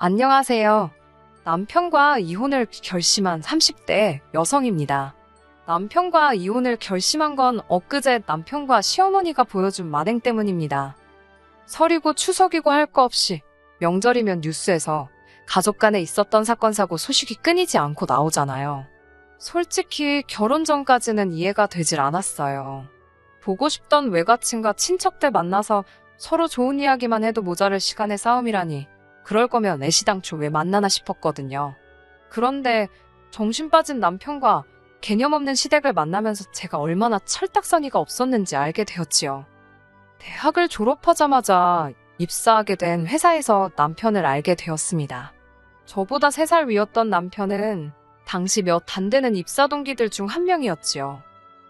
안녕하세요. 남편과 이혼을 결심한 30대 여성입니다. 남편과 이혼을 결심한 건 엊그제 남편과 시어머니가 보여준 만행 때문입니다. 설이고 추석이고 할 거 없이 명절이면 뉴스에서 가족 간에 있었던 사건 사고 소식이 끊이지 않고 나오잖아요. 솔직히 결혼 전까지는 이해가 되질 않았어요. 보고 싶던 외가친과 친척들 만나서 서로 좋은 이야기만 해도 모자랄 시간의 싸움이라니, 그럴 거면 애시당초 왜 만나나 싶었거든요. 그런데 정신 빠진 남편과 개념 없는 시댁을 만나면서 제가 얼마나 철딱서니가 없었는지 알게 되었지요. 대학을 졸업하자마자 입사하게 된 회사에서 남편을 알게 되었습니다. 저보다 3살 위였던 남편은 당시 몇 안 되는 입사 동기들 중 한 명이었지요.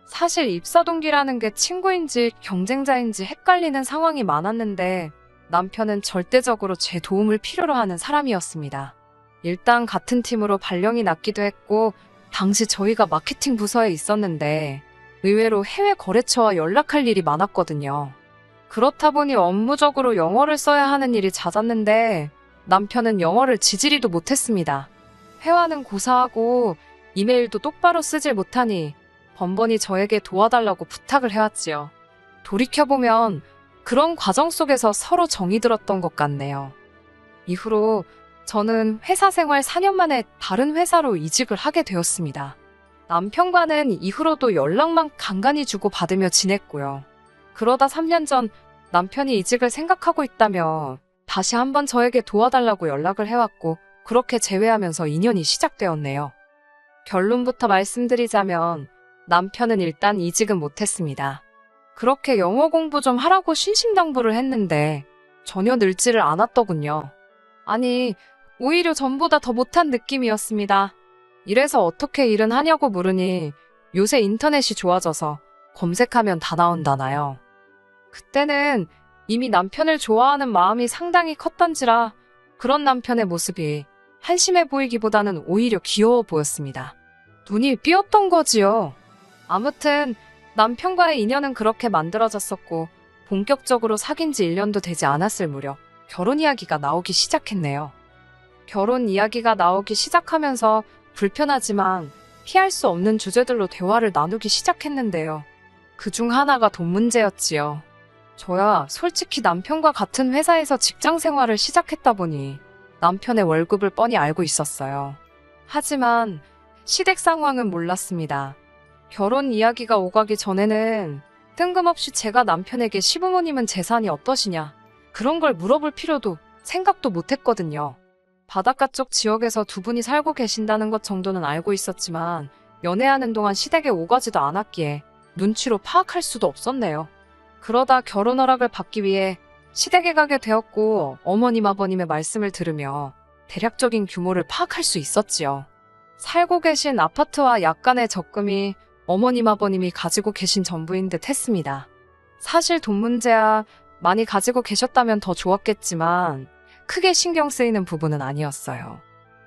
사실 입사 동기라는 게 친구인지 경쟁자인지 헷갈리는 상황이 많았는데, 남편은 절대적으로 제 도움을 필요로 하는 사람이었습니다. 일단 같은 팀으로 발령이 났기도 했고, 당시 저희가 마케팅 부서에 있었는데 의외로 해외 거래처와 연락할 일이 많았거든요. 그렇다 보니 업무적으로 영어를 써야 하는 일이 잦았는데, 남편은 영어를 지지리도 못했습니다. 회화는 고사하고 이메일도 똑바로 쓰질 못하니 번번이 저에게 도와달라고 부탁을 해왔지요. 돌이켜보면 그런 과정 속에서 서로 정이 들었던 것 같네요. 이후로 저는 회사 생활 4년 만에 다른 회사로 이직을 하게 되었습니다. 남편과는 이후로도 연락만 간간히 주고받으며 지냈고요. 그러다 3년 전 남편이 이직을 생각하고 있다며 다시 한번 저에게 도와달라고 연락을 해왔고, 그렇게 재회하면서 인연이 시작되었네요. 결론부터 말씀드리자면 남편은 일단 이직은 못했습니다. 그렇게 영어 공부 좀 하라고 신신당부를 했는데 전혀 늘지를 않았더군요. 아니, 오히려 전보다 더 못한 느낌이었습니다. 이래서 어떻게 일은 하냐고 물으니 요새 인터넷이 좋아져서 검색하면 다 나온다나요. 그때는 이미 남편을 좋아하는 마음이 상당히 컸던지라 그런 남편의 모습이 한심해 보이기보다는 오히려 귀여워 보였습니다. 눈이 삐었던 거지요. 아무튼 남편과의 인연은 그렇게 만들어졌었고, 본격적으로 사귄 지 1년도 되지 않았을 무렵 결혼 이야기가 나오기 시작했네요. 결혼 이야기가 나오기 시작하면서 불편하지만 피할 수 없는 주제들로 대화를 나누기 시작했는데요. 그중 하나가 돈 문제였지요. 저야 솔직히 남편과 같은 회사에서 직장 생활을 시작했다 보니 남편의 월급을 뻔히 알고 있었어요. 하지만 시댁 상황은 몰랐습니다. 결혼 이야기가 오가기 전에는 뜬금없이 제가 남편에게 시부모님은 재산이 어떠시냐, 그런 걸 물어볼 필요도 생각도 못했거든요. 바닷가 쪽 지역에서 두 분이 살고 계신다는 것 정도는 알고 있었지만 연애하는 동안 시댁에 오가지도 않았기에 눈치로 파악할 수도 없었네요. 그러다 결혼 허락을 받기 위해 시댁에 가게 되었고, 어머님 아버님의 말씀을 들으며 대략적인 규모를 파악할 수 있었지요. 살고 계신 아파트와 약간의 적금이 어머님 아버님이 가지고 계신 전부인 듯 했습니다. 사실 돈 문제야 많이 가지고 계셨다면 더 좋았겠지만 크게 신경 쓰이는 부분은 아니었어요.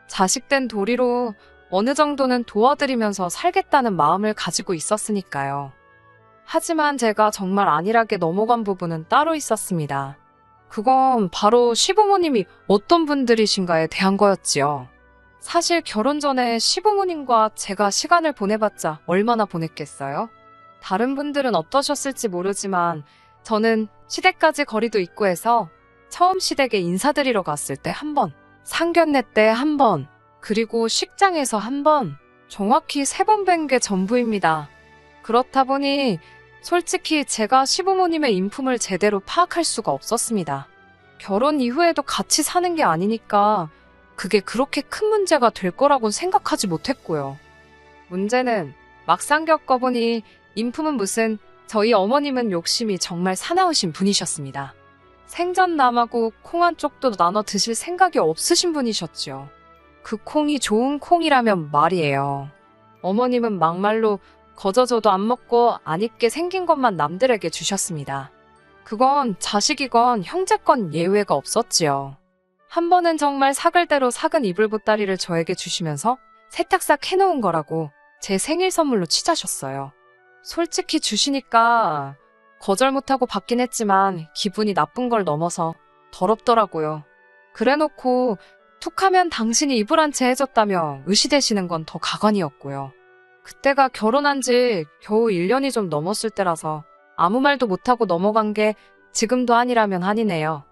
자식된 도리로 어느 정도는 도와드리면서 살겠다는 마음을 가지고 있었으니까요. 하지만 제가 정말 안일하게 넘어간 부분은 따로 있었습니다. 그건 바로 시부모님이 어떤 분들이신가에 대한 거였지요. 사실 결혼 전에 시부모님과 제가 시간을 보내봤자 얼마나 보냈겠어요? 다른 분들은 어떠셨을지 모르지만 저는 시댁까지 거리도 있고 해서 처음 시댁에 인사드리러 갔을 때 한 번, 상견례 때 한 번, 그리고 식장에서 한 번, 정확히 3번 뵌 게 전부입니다. 그렇다 보니 솔직히 제가 시부모님의 인품을 제대로 파악할 수가 없었습니다. 결혼 이후에도 같이 사는 게 아니니까 그게 그렇게 큰 문제가 될 거라고는 생각하지 못했고요. 문제는 막상 겪어보니 인품은 무슨, 저희 어머님은 욕심이 정말 사나우신 분이셨습니다. 생전 남하고 콩 한 쪽도 나눠 드실 생각이 없으신 분이셨죠. 그 콩이 좋은 콩이라면 말이에요. 어머님은 막말로 거저줘도 안 먹고 안 입게 생긴 것만 남들에게 주셨습니다. 그건 자식이건 형제건 예외가 없었지요. 한 번은 정말 삭을 대로 삭은 이불 보따리를 저에게 주시면서 세탁싹 해놓은 거라고 제 생일 선물로 취자셨어요. 솔직히 주시니까 거절 못하고 받긴 했지만 기분이 나쁜 걸 넘어서 더럽더라고요. 그래놓고 툭하면 당신이 이불한 채 해줬다며 의시되시는 건 더 가관이었고요. 그때가 결혼한 지 겨우 1년이 좀 넘었을 때라서 아무 말도 못하고 넘어간 게 지금도 한이라면 한이네요.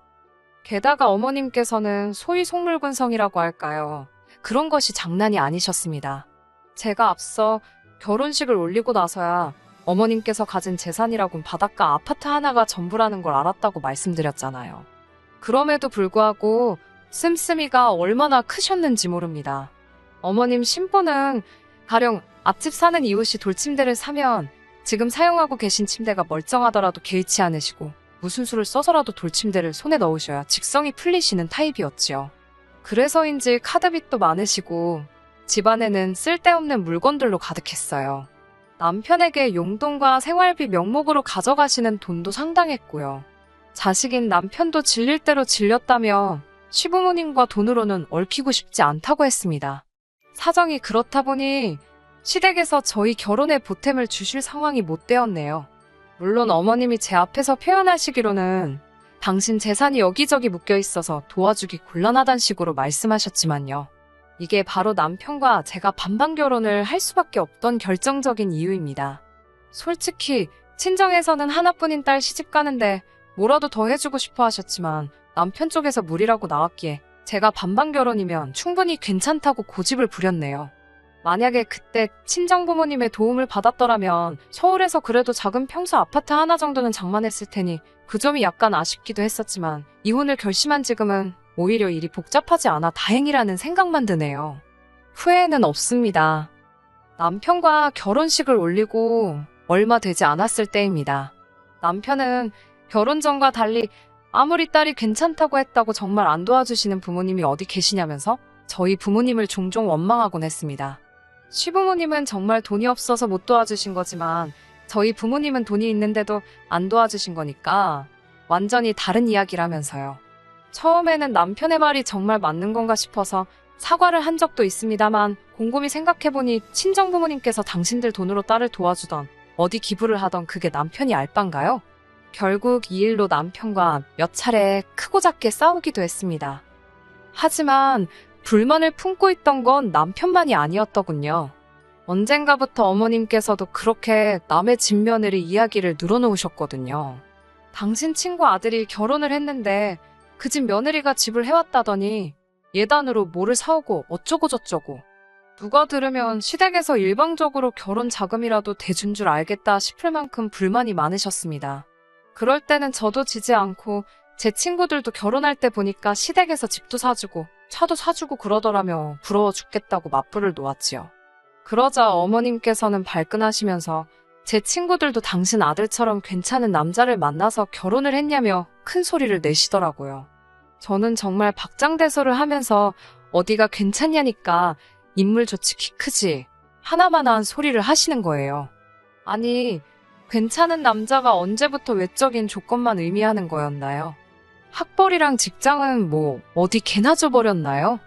게다가 어머님께서는 소위 속물군성이라고 할까요? 그런 것이 장난이 아니셨습니다. 제가 앞서 결혼식을 올리고 나서야 어머님께서 가진 재산이라곤 바닷가 아파트 하나가 전부라는 걸 알았다고 말씀드렸잖아요. 그럼에도 불구하고 씀씀이가 얼마나 크셨는지 모릅니다. 어머님 신부는 가령 앞집 사는 이웃이 돌침대를 사면 지금 사용하고 계신 침대가 멀쩡하더라도 개의치 않으시고 무슨 수를 써서라도 돌침대를 손에 넣으셔야 직성이 풀리시는 타입이었지요. 그래서인지 카드빚도 많으시고 집안에는 쓸데없는 물건들로 가득했어요. 남편에게 용돈과 생활비 명목으로 가져가시는 돈도 상당했고요. 자식인 남편도 질릴 대로 질렸다며 시부모님과 돈으로는 얽히고 싶지 않다고 했습니다. 사정이 그렇다 보니 시댁에서 저희 결혼에 보탬을 주실 상황이 못 되었네요. 물론 어머님이 제 앞에서 표현하시기로는 당신 재산이 여기저기 묶여 있어서 도와주기 곤란하단 식으로 말씀하셨지만요. 이게 바로 남편과 제가 반반 결혼을 할 수밖에 없던 결정적인 이유입니다. 솔직히 친정에서는 하나뿐인 딸 시집 가는데 뭐라도 더 해주고 싶어 하셨지만 남편 쪽에서 무리라고 나왔기에 제가 반반 결혼이면 충분히 괜찮다고 고집을 부렸네요. 만약에 그때 친정부모님의 도움을 받았더라면 서울에서 그래도 작은 평수 아파트 하나 정도는 장만했을 테니 그 점이 약간 아쉽기도 했었지만 이혼을 결심한 지금은 오히려 일이 복잡하지 않아 다행이라는 생각만 드네요. 후회는 없습니다. 남편과 결혼식을 올리고 얼마 되지 않았을 때입니다. 남편은 결혼 전과 달리 아무리 딸이 괜찮다고 했다고 정말 안 도와주시는 부모님이 어디 계시냐면서 저희 부모님을 종종 원망하곤 했습니다. 시부모님은 정말 돈이 없어서 못 도와주신 거지만 저희 부모님은 돈이 있는데도 안 도와주신 거니까 완전히 다른 이야기라면서요. 처음에는 남편의 말이 정말 맞는 건가 싶어서 사과를 한 적도 있습니다만 곰곰이 생각해보니 친정부모님께서 당신들 돈으로 딸을 도와주던 어디 기부를 하던 그게 남편이 알바인가요? 결국 이 일로 남편과 몇 차례 크고 작게 싸우기도 했습니다. 하지만 불만을 품고 있던 건 남편만이 아니었더군요. 언젠가부터 어머님께서도 그렇게 남의 집 며느리 이야기를 늘어놓으셨거든요. 당신 친구 아들이 결혼을 했는데 그 집 며느리가 집을 해왔다더니 예단으로 뭐를 사오고 어쩌고 저쩌고. 누가 들으면 시댁에서 일방적으로 결혼 자금이라도 대준 줄 알겠다 싶을 만큼 불만이 많으셨습니다. 그럴 때는 저도 지지 않고 제 친구들도 결혼할 때 보니까 시댁에서 집도 사주고 차도 사주고 그러더라며 부러워 죽겠다고 맞불을 놓았지요. 그러자 어머님께서는 발끈하시면서 제 친구들도 당신 아들처럼 괜찮은 남자를 만나서 결혼을 했냐며 큰 소리를 내시더라고요. 저는 정말 박장대소를 하면서 어디가 괜찮냐니까 인물 좋지 키 크지 하나마나한 소리를 하시는 거예요. 아니, 괜찮은 남자가 언제부터 외적인 조건만 의미하는 거였나요? 학벌이랑 직장은 뭐 어디 개나 줘버렸나요?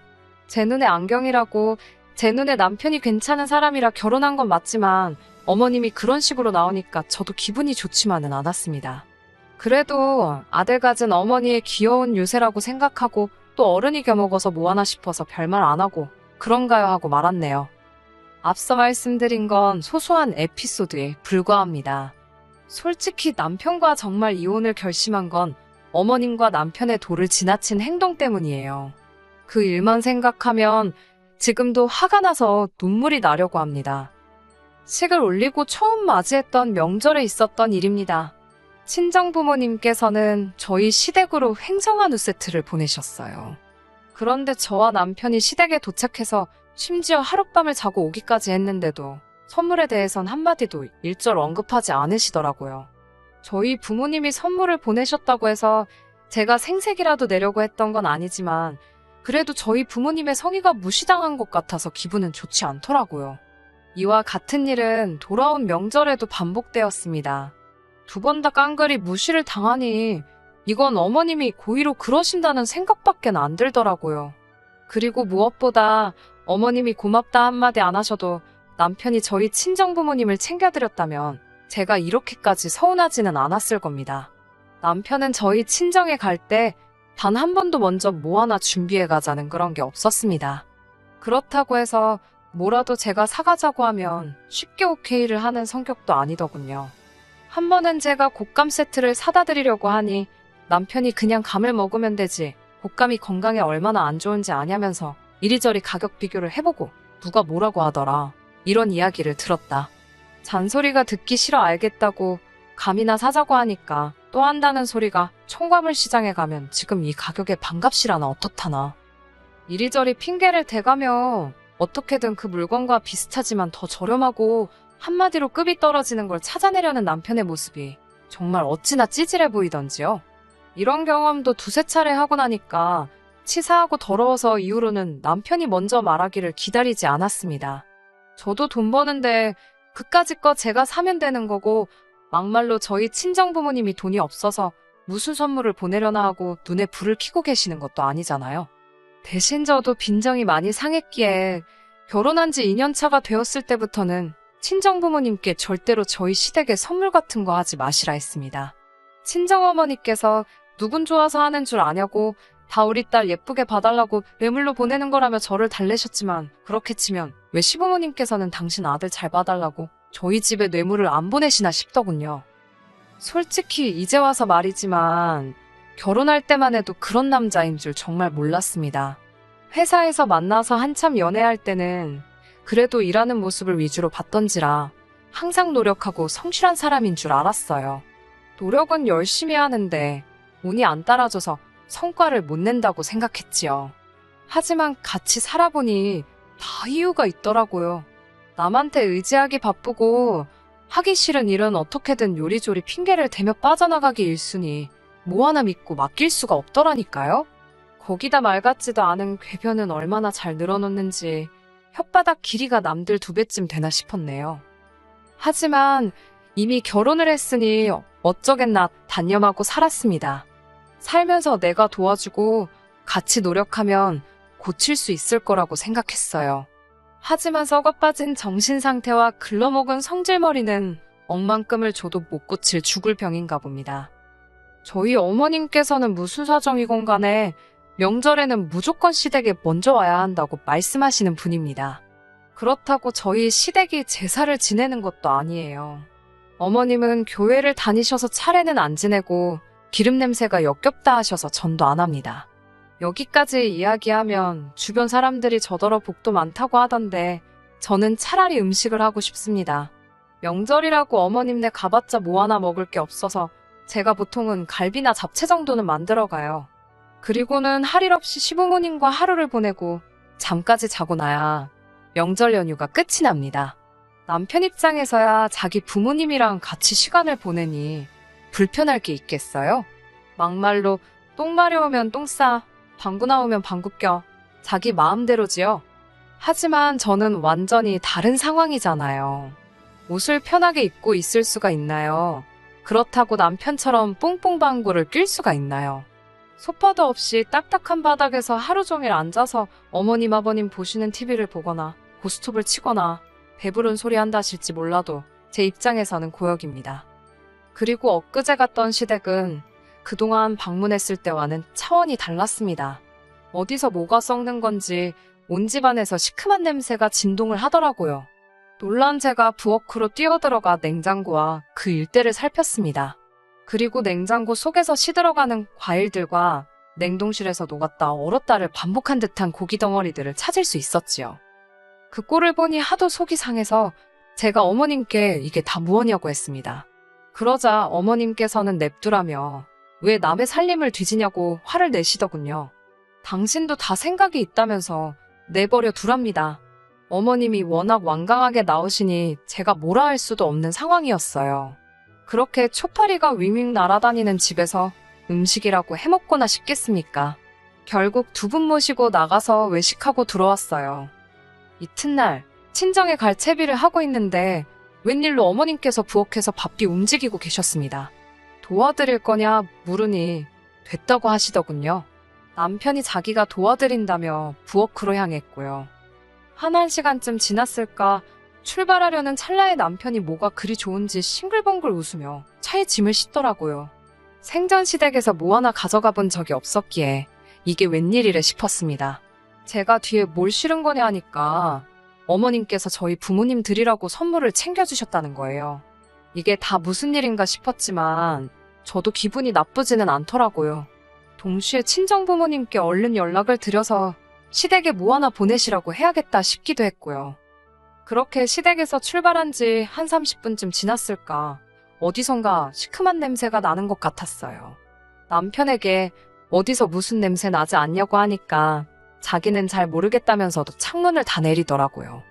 제 눈에 안경이라고 제 눈에 남편이 괜찮은 사람이라 결혼한 건 맞지만 어머님이 그런 식으로 나오니까 저도 기분이 좋지만은 않았습니다. 그래도 아들 가진 어머니의 귀여운 유세라고 생각하고 또 어른이 겨먹어서 뭐하나 싶어서 별말 안 하고 그런가요 하고 말았네요. 앞서 말씀드린 건 소소한 에피소드에 불과합니다. 솔직히 남편과 정말 이혼을 결심한 건 어머님과 남편의 도를 지나친 행동 때문이에요. 그 일만 생각하면 지금도 화가 나서 눈물이 나려고 합니다. 식을 올리고 처음 맞이했던 명절에 있었던 일입니다. 친정부모님께서는 저희 시댁으로 횡성한우 세트를 보내셨어요. 그런데 저와 남편이 시댁에 도착해서 심지어 하룻밤을 자고 오기까지 했는데도 선물에 대해선 한마디도 일절 언급하지 않으시더라고요. 저희 부모님이 선물을 보내셨다고 해서 제가 생색이라도 내려고 했던 건 아니지만 그래도 저희 부모님의 성의가 무시당한 것 같아서 기분은 좋지 않더라고요. 이와 같은 일은 돌아온 명절에도 반복되었습니다. 두 번 다 깡그리 무시를 당하니 이건 어머님이 고의로 그러신다는 생각밖엔 안 들더라고요. 그리고 무엇보다 어머님이 고맙다 한마디 안 하셔도 남편이 저희 친정부모님을 챙겨드렸다면 제가 이렇게까지 서운하지는 않았을 겁니다. 남편은 저희 친정에 갈 때 단 한 번도 먼저 뭐 하나 준비해 가자는 그런 게 없었습니다. 그렇다고 해서 뭐라도 제가 사가자고 하면 쉽게 오케이를 하는 성격도 아니더군요. 한 번은 제가 곶감 세트를 사다 드리려고 하니 남편이 그냥 감을 먹으면 되지 곶감이 건강에 얼마나 안 좋은지 아냐면서 이리저리 가격 비교를 해보고 누가 뭐라고 하더라. 이런 이야기를 들었다. 잔소리가 듣기 싫어 알겠다고 감이나 사자고 하니까 또 한다는 소리가 총과물 시장에 가면 지금 이 가격에 반값이라나 어떻다나. 이리저리 핑계를 대가며 어떻게든 그 물건과 비슷하지만 더 저렴하고 한마디로 급이 떨어지는 걸 찾아내려는 남편의 모습이 정말 어찌나 찌질해 보이던지요. 이런 경험도 두세 차례 하고 나니까 치사하고 더러워서 이후로는 남편이 먼저 말하기를 기다리지 않았습니다. 저도 돈 버는데 그까짓 거 제가 사면 되는 거고 막말로 저희 친정부모님이 돈이 없어서 무슨 선물을 보내려나 하고 눈에 불을 켜고 계시는 것도 아니잖아요. 대신 저도 빈정이 많이 상했기에 결혼한 지 2년 차가 되었을 때부터는 친정부모님께 절대로 저희 시댁에 선물 같은 거 하지 마시라 했습니다. 친정어머니께서 누군 좋아서 하는 줄 아냐고 다 우리 딸 예쁘게 봐달라고 뇌물로 보내는 거라며 저를 달래셨지만 그렇게 치면 왜 시부모님께서는 당신 아들 잘 봐달라고 저희 집에 뇌물을 안 보내시나 싶더군요. 솔직히 이제 와서 말이지만 결혼할 때만 해도 그런 남자인 줄 정말 몰랐습니다. 회사에서 만나서 한참 연애할 때는 그래도 일하는 모습을 위주로 봤던지라 항상 노력하고 성실한 사람인 줄 알았어요. 노력은 열심히 하는데 운이 안 따라줘서 성과를 못 낸다고 생각했지요. 하지만 같이 살아보니 다 이유가 있더라고요. 남한테 의지하기 바쁘고 하기 싫은 일은 어떻게든 요리조리 핑계를 대며 빠져나가기 일쑤니 뭐 하나 믿고 맡길 수가 없더라니까요. 거기다 말 같지도 않은 궤변은 얼마나 잘 늘어놓는지 혓바닥 길이가 남들 2배쯤 되나 싶었네요. 하지만 이미 결혼을 했으니 어쩌겠나 단념하고 살았습니다. 살면서 내가 도와주고 같이 노력하면 고칠 수 있을 거라고 생각했어요. 하지만 썩어빠진 정신상태와 글러먹은 성질머리는 억만큼을 줘도 못 고칠 죽을 병인가 봅니다. 저희 어머님께서는 무슨 사정이건 간에 명절에는 무조건 시댁에 먼저 와야 한다고 말씀하시는 분입니다. 그렇다고 저희 시댁이 제사를 지내는 것도 아니에요. 어머님은 교회를 다니셔서 차례는 안 지내고 기름 냄새가 역겹다 하셔서 전도 안 합니다. 여기까지 이야기하면 주변 사람들이 저더러 복도 많다고 하던데 저는 차라리 음식을 하고 싶습니다. 명절이라고 어머님네 가봤자 뭐 하나 먹을 게 없어서 제가 보통은 갈비나 잡채 정도는 만들어 가요. 그리고는 할 일 없이 시부모님과 하루를 보내고 잠까지 자고 나야 명절 연휴가 끝이 납니다. 남편 입장에서야 자기 부모님이랑 같이 시간을 보내니 불편할 게 있겠어요? 막말로 똥 마려우면 똥 싸, 방구 나오면 방구 껴, 자기 마음대로지요. 하지만 저는 완전히 다른 상황이잖아요. 옷을 편하게 입고 있을 수가 있나요? 그렇다고 남편처럼 뽕뽕 방구를 낄 수가 있나요? 소파도 없이 딱딱한 바닥에서 하루 종일 앉아서 어머님 아버님 보시는 TV를 보거나 고스톱을 치거나 배부른 소리 한다 하실지 몰라도 제 입장에서는 고역입니다. 그리고 엊그제 갔던 시댁은 그동안 방문했을 때와는 차원이 달랐습니다. 어디서 뭐가 썩는 건지 온 집안에서 시큼한 냄새가 진동을 하더라고요. 놀란 제가 부엌으로 뛰어들어가 냉장고와 그 일대를 살폈습니다. 그리고 냉장고 속에서 시들어가는 과일들과 냉동실에서 녹았다 얼었다를 반복한 듯한 고기 덩어리들을 찾을 수 있었지요. 그 꼴을 보니 하도 속이 상해서 제가 어머님께 이게 다 무엇이냐고 했습니다. 그러자 어머님께서는 냅두라며 왜 남의 살림을 뒤지냐고 화를 내시더군요. 당신도 다 생각이 있다면서 내버려 두랍니다. 어머님이 워낙 완강하게 나오시니 제가 뭐라 할 수도 없는 상황이었어요. 그렇게 초파리가 윙윙 날아다니는 집에서 음식이라고 해먹거나 싶겠습니까? 결국 2분 모시고 나가서 외식하고 들어왔어요. 이튿날 친정에 갈 채비를 하고 있는데 웬일로 어머님께서 부엌에서 바삐 움직이고 계셨습니다. 도와드릴 거냐 물으니 됐다고 하시더군요. 남편이 자기가 도와드린다며 부엌으로 향했고요. 한 1시간쯤 지났을까 출발하려는 찰나에 남편이 뭐가 그리 좋은지 싱글벙글 웃으며 차에 짐을 싣더라고요. 생전 시댁에서 뭐 하나 가져가 본 적이 없었기에 이게 웬일이래 싶었습니다. 제가 뒤에 뭘 실은 거냐 하니까 어머님께서 저희 부모님 드리라고 선물을 챙겨주셨다는 거예요. 이게 다 무슨 일인가 싶었지만 저도 기분이 나쁘지는 않더라고요. 동시에 친정부모님께 얼른 연락을 드려서 시댁에 뭐 하나 보내시라고 해야겠다 싶기도 했고요. 그렇게 시댁에서 출발한 지 한 30분쯤 지났을까 어디선가 시큼한 냄새가 나는 것 같았어요. 남편에게 어디서 무슨 냄새 나지 않냐고 하니까 자기는 잘 모르겠다면서도 창문을 다 내리더라고요.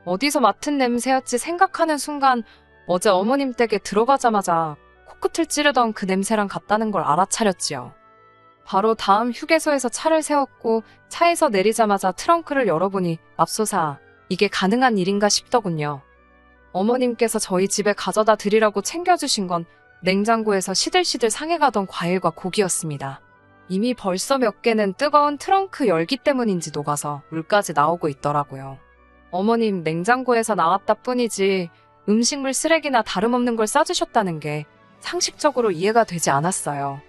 어디서 맡은 냄새였지 생각하는 순간 어제 어머님 댁에 들어가자마자 코끝을 찌르던 그 냄새랑 같다는 걸 알아차렸지요. 바로 다음 휴게소에서 차를 세웠고 차에서 내리자마자 트렁크를 열어보니 맙소사 이게 가능한 일인가 싶더군요. 어머님께서 저희 집에 가져다 드리라고 챙겨주신 건 냉장고에서 시들시들 상해가던 과일과 고기였습니다. 이미 벌써 몇 개는 뜨거운 트렁크 열기 때문인지 녹아서 물까지 나오고 있더라고요. 어머님 냉장고에서 나왔다 뿐이지 음식물 쓰레기나 다름없는 걸 싸주셨다는 게 상식적으로 이해가 되지 않았어요.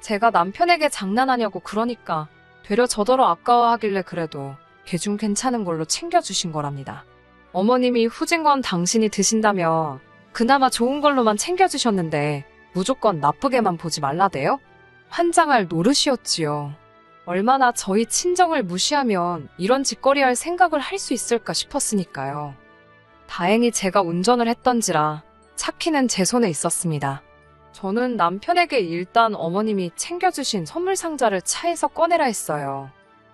제가 남편에게 장난하냐고 그러니까 되려 저더러 아까워하길래 그래도 걔 중 괜찮은 걸로 챙겨주신 거랍니다. 어머님이 후진 건 당신이 드신다며 그나마 좋은 걸로만 챙겨주셨는데 무조건 나쁘게만 보지 말라대요? 환장할 노릇이었지요. 얼마나 저희 친정을 무시하면 이런 짓거리 할 생각을 할 수 있을까 싶었으니까요. 다행히 제가 운전을 했던지라 차 키는 제 손에 있었습니다. 저는 남편에게 일단 어머님이 챙겨주신 선물 상자를 차에서 꺼내라 했어요.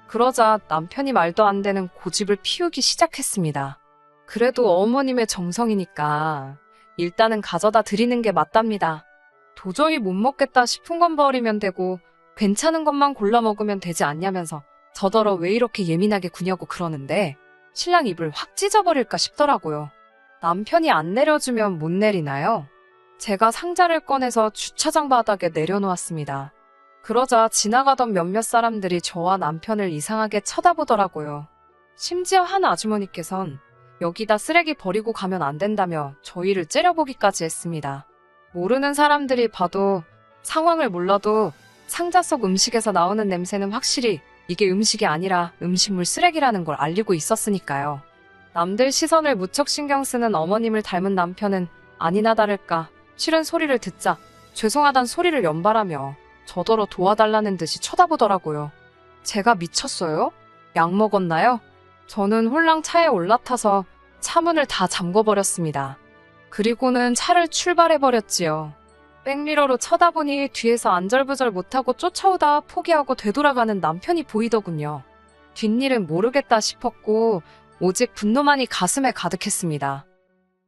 그러자 남편이 말도 안 되는 고집을 피우기 시작했습니다. 그래도 어머님의 정성이니까 일단은 가져다 드리는 게 맞답니다. 도저히 못 먹겠다 싶은 건 버리면 되고 괜찮은 것만 골라 먹으면 되지 않냐면서 저더러 왜 이렇게 예민하게 구냐고 그러는데 신랑 입을 확 찢어버릴까 싶더라고요. 남편이 안 내려주면 못 내리나요? 제가 상자를 꺼내서 주차장 바닥에 내려놓았습니다. 그러자 지나가던 몇몇 사람들이 저와 남편을 이상하게 쳐다보더라고요. 심지어 한 아주머니께선 여기다 쓰레기 버리고 가면 안 된다며 저희를 째려보기까지 했습니다. 모르는 사람들이 봐도 상황을 몰라도 상자 속 음식에서 나오는 냄새는 확실히 이게 음식이 아니라 음식물 쓰레기라는 걸 알리고 있었으니까요. 남들 시선을 무척 신경 쓰는 어머님을 닮은 남편은 아니나 다를까 싫은 소리를 듣자 죄송하단 소리를 연발하며 저더러 도와달라는 듯이 쳐다보더라고요. 제가 미쳤어요? 약 먹었나요? 저는 홀랑 차에 올라타서 차문을 다 잠궈버렸습니다. 그리고는 차를 출발해버렸지요. 백미러로 쳐다보니 뒤에서 안절부절 못하고 쫓아오다 포기하고 되돌아가는 남편이 보이더군요. 뒷일은 모르겠다 싶었고 오직 분노만이 가슴에 가득했습니다.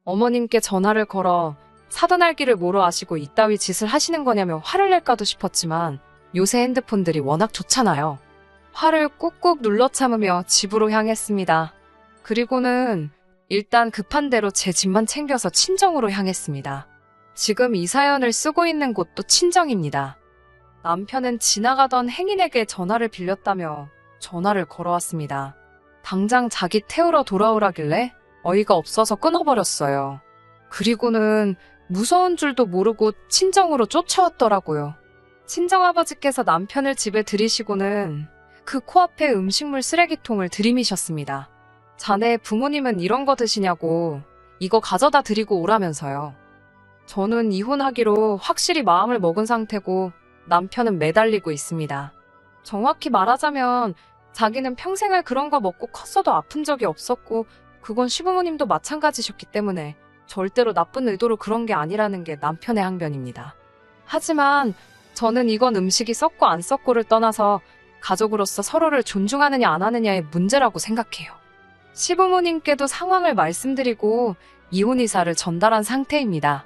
어머님께 전화를 걸어 사돈알기를 뭐로 아시고 이따위 짓을 하시는 거냐며 화를 낼까도 싶었지만 요새 핸드폰들이 워낙 좋잖아요. 화를 꾹꾹 눌러 참으며 집으로 향했습니다. 그리고는 일단 급한 대로 제 집만 챙겨서 친정으로 향했습니다. 지금 이 사연을 쓰고 있는 곳도 친정입니다. 남편은 지나가던 행인에게 전화를 빌렸다며 전화를 걸어왔습니다. 당장 자기 태우러 돌아오라길래 어이가 없어서 끊어버렸어요. 그리고는 무서운 줄도 모르고 친정으로 쫓아왔더라고요. 친정아버지께서 남편을 집에 들이시고는 그 코앞에 음식물 쓰레기통을 들이미셨습니다. 자네 부모님은 이런 거 드시냐고 이거 가져다 드리고 오라면서요. 저는 이혼하기로 확실히 마음을 먹은 상태고 남편은 매달리고 있습니다. 정확히 말하자면 자기는 평생을 그런 거 먹고 컸어도 아픈 적이 없었고 그건 시부모님도 마찬가지셨기 때문에 절대로 나쁜 의도로 그런 게 아니라는 게 남편의 항변입니다. 하지만 저는 이건 음식이 썩고 안 썩고를 떠나서 가족으로서 서로를 존중하느냐 안 하느냐의 문제라고 생각해요. 시부모님께도 상황을 말씀드리고 이혼 의사를 전달한 상태입니다.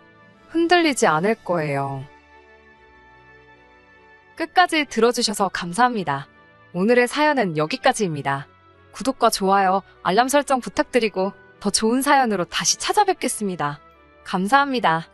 흔들리지 않을 거예요. 끝까지 들어주셔서 감사합니다. 오늘의 사연은 여기까지입니다. 구독과 좋아요, 알람 설정 부탁드리고 더 좋은 사연으로 다시 찾아뵙겠습니다. 감사합니다.